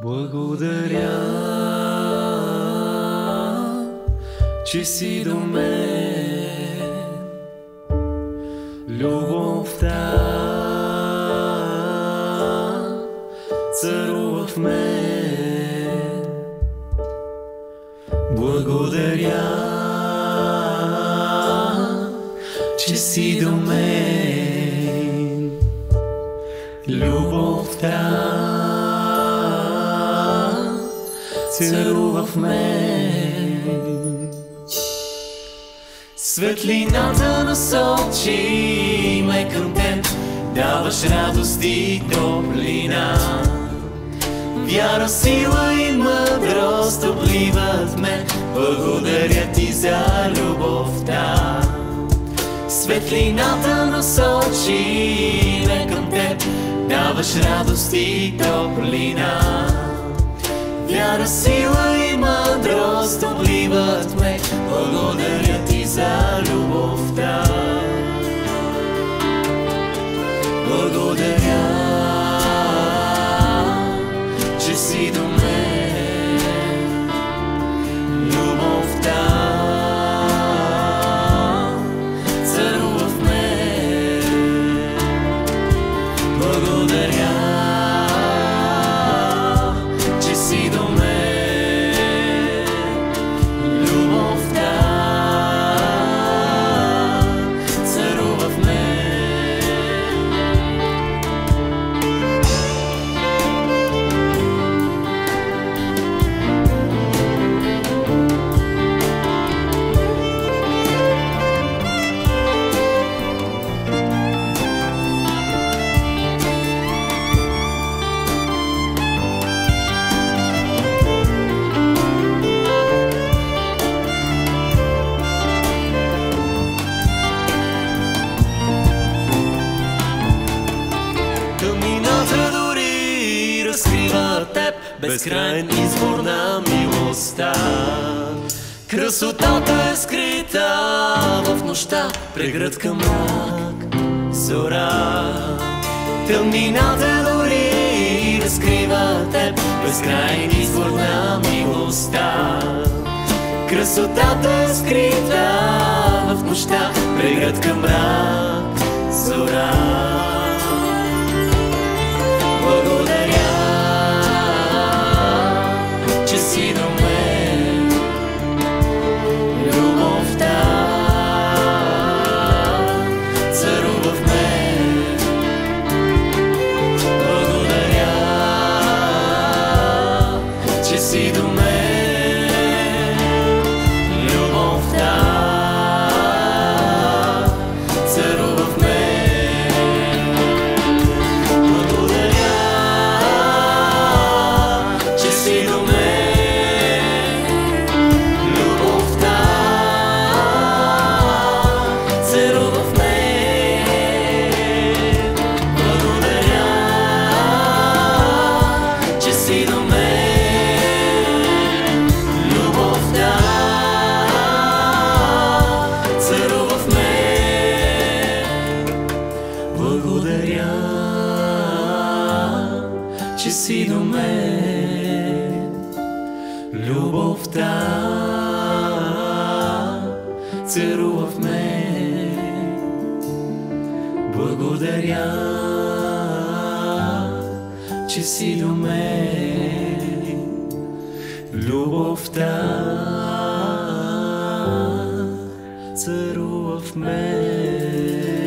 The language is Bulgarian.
Благодаря, че си до мен. Любовта царува в мен. Благодаря, че си до мен. Любовта царува в мен. Светлината насочи ме към теб, даваш радост и топлина. Вяра, сила и мъдрост обливат ме. Благодаря ти за любовта. Светлината насочи ме към теб, даваш радост и топлина. Вяра, сила и мъдрост обливат ме. Благодаря ти за любовта. Благодаря, че си до мен. Любовта царува в мен. Благодаря, че си до мен. Любовта царува в мен. Тъмнината дори разкрива теб, безкрайен извор на милостта. Красотата е скрита в нощта, прегръдка мрак, зора. Тъмнината дори разкрива теб, безкрайен извор на милостта. Красотата е скрита в нощта, прегръдка мрак, зора. Благодаря, че си до мен. Любовта царува в мен. Благодаря, че си до мен. Любовта царува в мен. Благодаря, че си до мен. Любовта царува в мен. Благодаря, че си до мен. Любовта царува в мен. Благодаря, че си до мен. Любовта царува в мен. Благодаря, че си до мен. Любовта царува в мен.